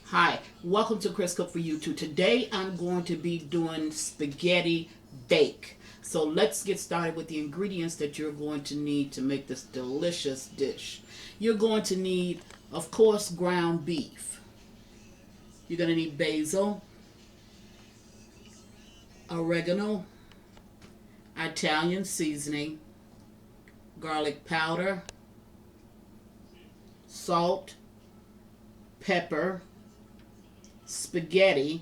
Hi, welcome to Chris Cook for YouTube. Today I'm going to be doing spaghetti bake. So let's get started with the ingredients that you're going to need to make this delicious dish. You're going to need, of course, ground beef. You're going to need basil, oregano, Italian seasoning, garlic powder, salt, pepper, spaghetti.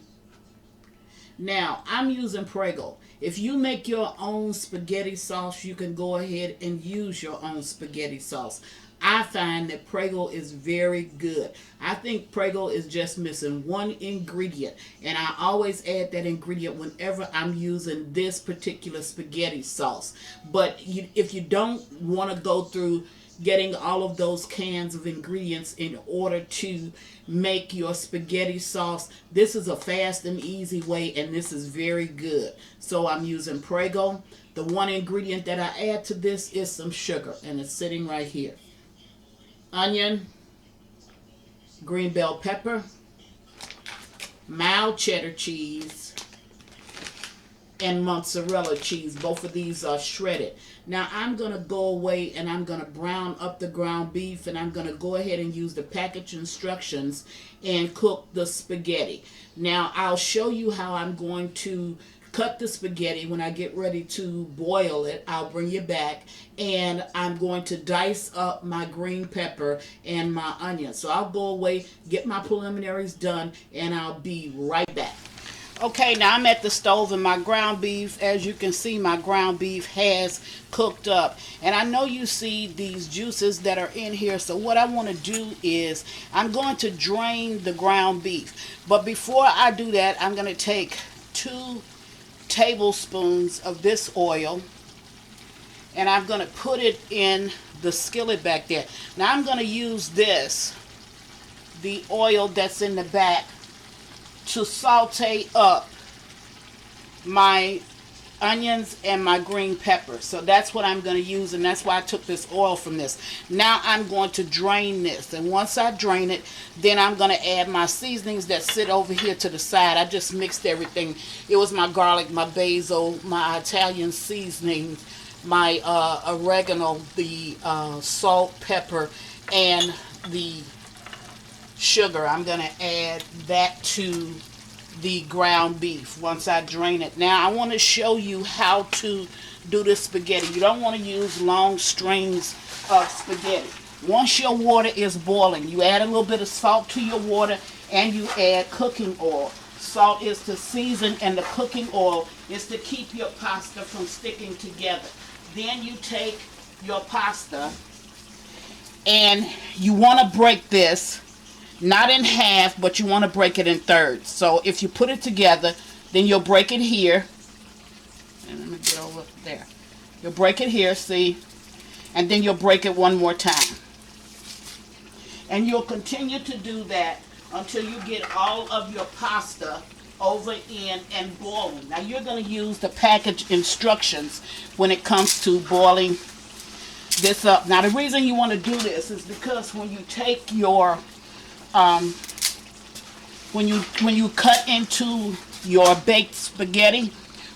Now, I'm using Prego. If you make your own spaghetti sauce, you can go ahead and use your own spaghetti sauce. I find that Prego is very good. I think Prego is just missing one ingredient, and I always add that ingredient whenever I'm using this particular spaghetti sauce. But if you don't want to go through getting all of those cans of ingredients in order to make your spaghetti sauce, this is a fast and easy way, and this is very good. So I'm using Prego. The one ingredient that I add to this is some sugar, and it's sitting right here. Onion, green bell pepper, mild cheddar cheese, and mozzarella cheese. Both of these are shredded. Now I'm going to go away and I'm going to brown up the ground beef, and I'm going to go ahead and use the package instructions and cook the spaghetti. Now I'll show you how I'm going to cut the spaghetti when I get ready to boil it. I'll bring you back, and I'm going to dice up my green pepper and my onion. So I'll go away, get my preliminaries done, and I'll be right back. Okay, now I'm at the stove, and my ground beef, as you can see, my ground beef has cooked up. And I know you see these juices that are in here, so what I want to do is I'm going to drain the ground beef. But before I do that, I'm going to take 2 tablespoons of this oil, and I'm going to put it in the skillet back there. Now I'm going to use the oil that's in the back, to saute up my onions and my green pepper. So that's what I'm going to use, and that's why I took this oil from this. Now I'm going to drain this, and once I drain it, then I'm going to add my seasonings that sit over here to the side. I just mixed everything. It was my garlic, my basil, my Italian seasoning, my oregano, the salt, pepper, and the sugar. I'm going to add that to the ground beef once I drain it. Now I want to show you how to do this spaghetti. You don't want to use long strings of spaghetti. Once your water is boiling, you add a little bit of salt to your water, and you add cooking oil. Salt is to season, and the cooking oil is to keep your pasta from sticking together. Then you take your pasta, and you want to break this not in half, but you want to break it in thirds. So if you put it together, then you'll break it here. And let me get over there. You'll break it here, see? And then you'll break it one more time. And you'll continue to do that until you get all of your pasta over in and boiling. Now you're going to use the package instructions when it comes to boiling this up. Now the reason you want to do this is because when you take your when you cut into your baked spaghetti,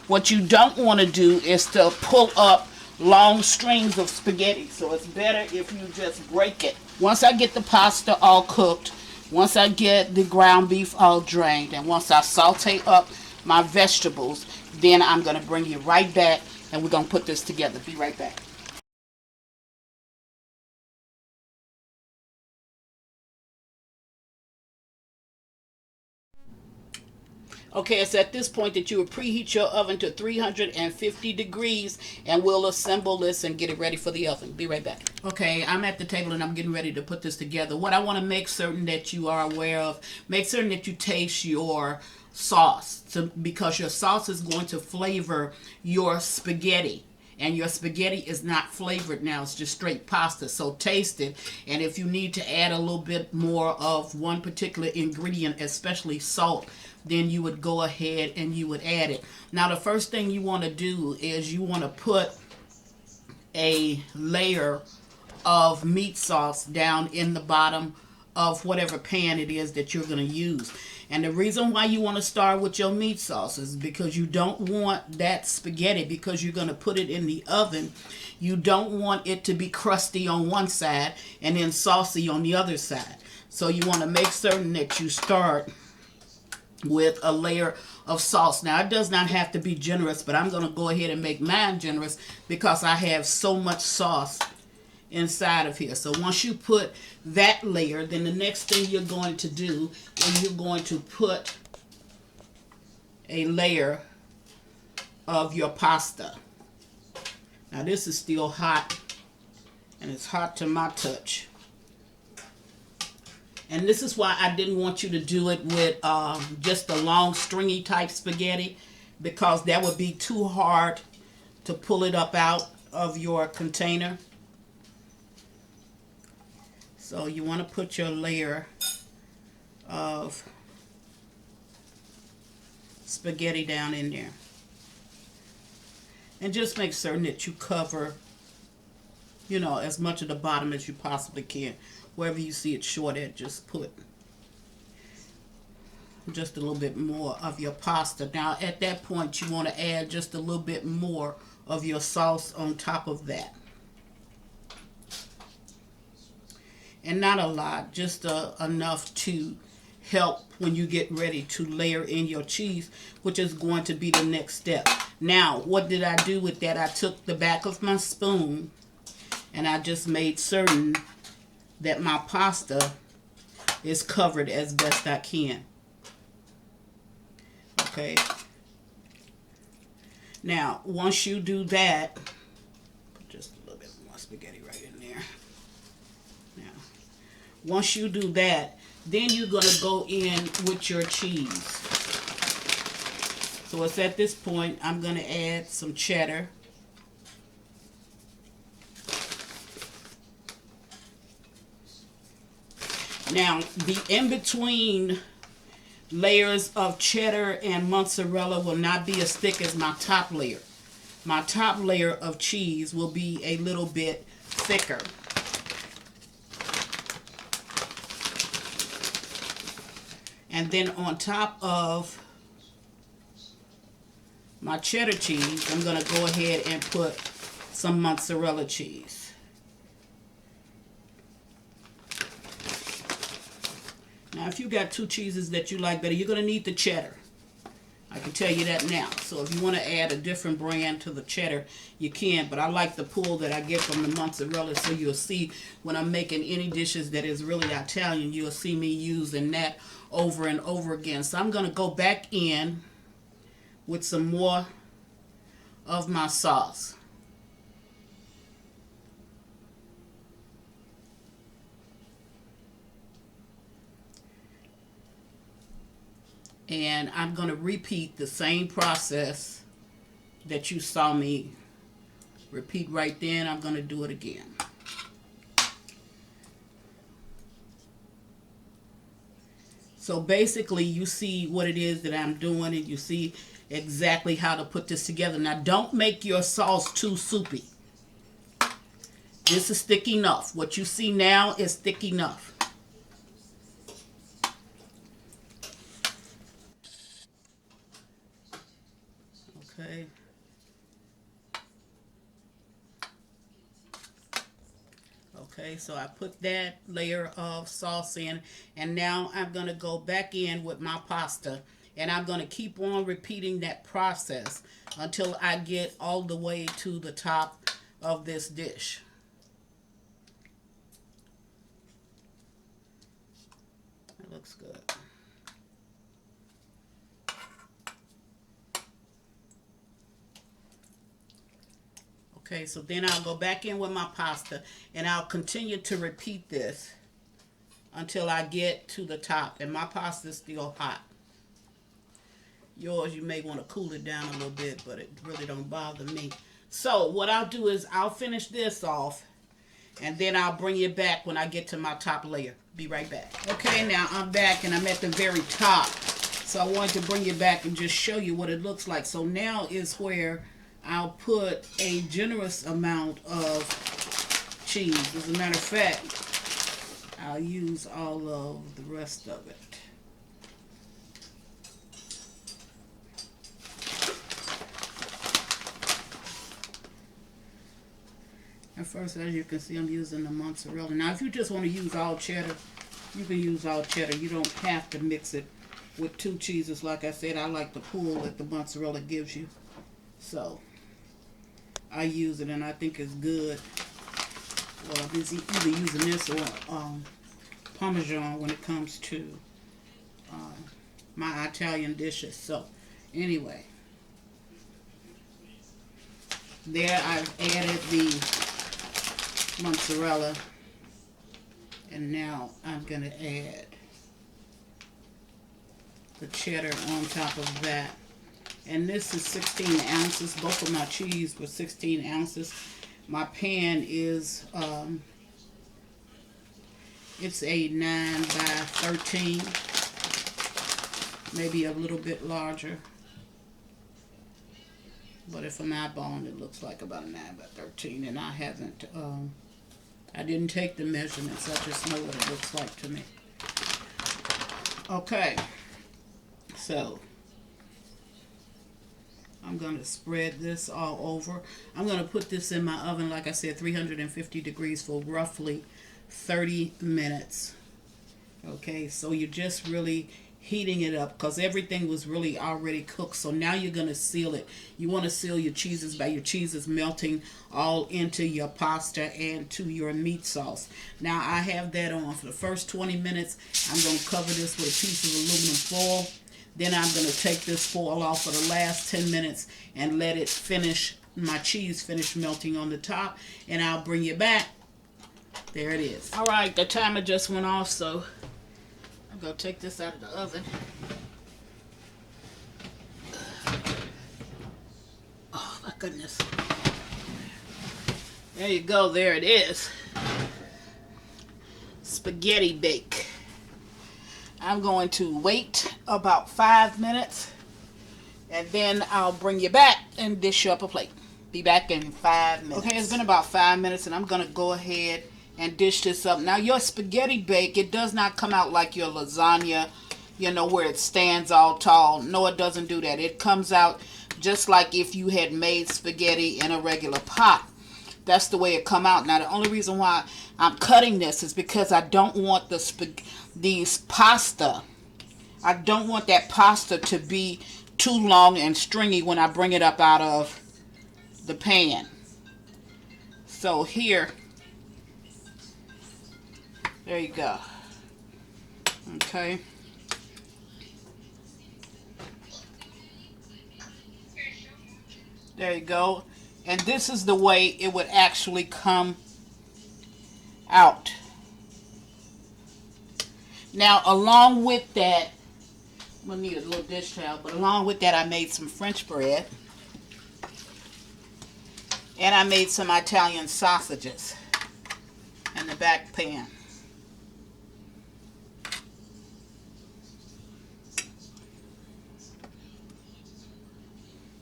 what you don't want to do is to pull up long strings of spaghetti. So it's better if you just break it. Once I get the pasta all cooked, once I get the ground beef all drained, and once I saute up my vegetables, then I'm going to bring you right back, and we're going to put this together. Be right back. Okay, it's at this point that you will preheat your oven to 350 degrees, and we'll assemble this and get it ready for the oven. Be right back. Okay, I'm at the table and I'm getting ready to put this together. What I want to make certain that you are aware of, make certain that you taste your sauce, because your sauce is going to flavor your spaghetti. And your spaghetti is not flavored now, it's just straight pasta. So taste it, and if you need to add a little bit more of one particular ingredient, especially salt, then you would go ahead and you would add it. Now the first thing you want to do is you want to put a layer of meat sauce down in the bottom of whatever pan it is that you're going to use. And the reason why you want to start with your meat sauce is because you don't want that spaghetti, because you're going to put it in the oven. You don't want it to be crusty on one side and then saucy on the other side. So you want to make certain that you start with a layer of sauce. Now, it does not have to be generous, but I'm going to go ahead and make mine generous because I have so much sauce inside of here. So once you put that layer, then the next thing you're going to do is you're going to put a layer of your pasta. Now this is still hot, and it's hot to my touch. And this is why I didn't want you to do it with just a long stringy type spaghetti, because that would be too hard to pull it up out of your container. So you want to put your layer of spaghetti down in there. And just make certain that you cover, you know, as much of the bottom as you possibly can. Wherever you see it short at, just put just a little bit more of your pasta. Now at that point you want to add just a little bit more of your sauce on top of that. And not a lot, just enough to help when you get ready to layer in your cheese, which is going to be the next step. Now, what did I do with that? I took the back of my spoon and I just made certain that my pasta is covered as best I can. Okay. Now, once you do that, put just a little bit more spaghetti right in there. Once you do that, then you're going to go in with your cheese. So it's at this point I'm going to add some cheddar. Now, the in-between layers of cheddar and mozzarella will not be as thick as my top layer. My top layer of cheese will be a little bit thicker. And then on top of my cheddar cheese, I'm going to go ahead and put some mozzarella cheese. Now, if you got two cheeses that you like better, you're going to need the cheddar. I can tell you that now. So if you want to add a different brand to the cheddar, you can. But I like the pull that I get from the mozzarella. So you'll see when I'm making any dishes that is really Italian, you'll see me using that over and over again. So I'm going to go back in with some more of my sauce. And I'm going to repeat the same process that you saw me repeat right then. I'm going to do it again. So basically you see what it is that I'm doing, and you see exactly how to put this together. Now don't make your sauce too soupy. This is thick enough. What you see now is thick enough. Okay. Okay, so I put that layer of sauce in, and now I'm going to go back in with my pasta, and I'm going to keep on repeating that process until I get all the way to the top of this dish. That looks good. Okay, so then I'll go back in with my pasta, and I'll continue to repeat this until I get to the top. And my pasta is still hot. Yours, you may want to cool it down a little bit, but it really don't bother me. So what I'll do is I'll finish this off, and then I'll bring you back when I get to my top layer. Be right back. Okay, now I'm back, and I'm at the very top. So I wanted to bring you back and just show you what it looks like. So now is where I'll put a generous amount of cheese. As a matter of fact, I'll use all of the rest of it. And first, as you can see, I'm using the mozzarella. Now, if you just want to use all cheddar, you can use all cheddar. You don't have to mix it with two cheeses. Like I said, I like the pull that the mozzarella gives you. So, I use it and I think it's good. Well, I'm either using this or Parmesan when it comes to my Italian dishes. So, anyway. There I've added the mozzarella, and now I'm going to add the cheddar on top of that. And this is 16 ounces. Both of my cheese were 16 ounces. My pan is it's a 9 by 13, maybe a little bit larger. But if I'm eyeballing, it looks like about a 9 by 13, and I haven't, I didn't take the measurements. I just know what it looks like to me. Okay, so I'm going to spread this all over. I'm going to put this in my oven, like I said, 350 degrees for roughly 30 minutes. Okay, so you're just really heating it up because everything was really already cooked. So now you're going to seal it. You want to seal your cheeses by your cheeses melting all into your pasta and to your meat sauce. Now I have that on for the first 20 minutes. I'm going to cover this with a piece of aluminum foil. Then I'm going to take this foil off for the last 10 minutes and let it finish, my cheese finish melting on the top, and I'll bring you back. There it is. All right, the timer just went off, so I'm going to take this out of the oven. Oh, my goodness. There you go. There it is. Spaghetti bake. I'm going to wait about 5 minutes, and then I'll bring you back and dish you up a plate. Be back in 5 minutes. Okay, it's been about 5 minutes, and I'm going to go ahead and dish this up. Now, your spaghetti bake, it does not come out like your lasagna, you know, where it stands all tall. No, it doesn't do that. It comes out just like if you had made spaghetti in a regular pot. That's the way it come out. Now, the only reason why I'm cutting this is because I don't want these pasta. I don't want that pasta to be too long and stringy when I bring it up out of the pan. So here, there you go. Okay. There you go. And this is the way it would actually come out. Now, along with that, I'm going to need a little dish towel, but along with that, I made some French bread. And I made some Italian sausages in the back pan.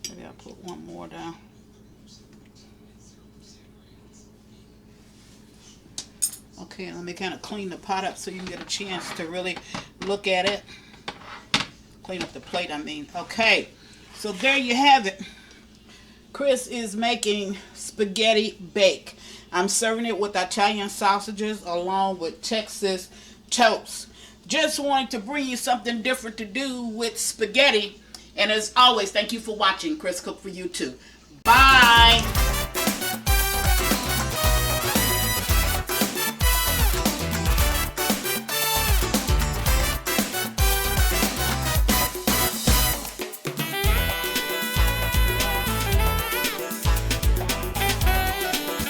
Maybe I'll put one more down. Okay, let me kind of clean the pot up so you can get a chance to really look at it. Clean up the plate, I mean. Okay, so there you have it. Chris is making spaghetti bake. I'm serving it with Italian sausages along with Texas toast. Just wanted to bring you something different to do with spaghetti. And as always, thank you for watching. Chris Cook for you too. Bye.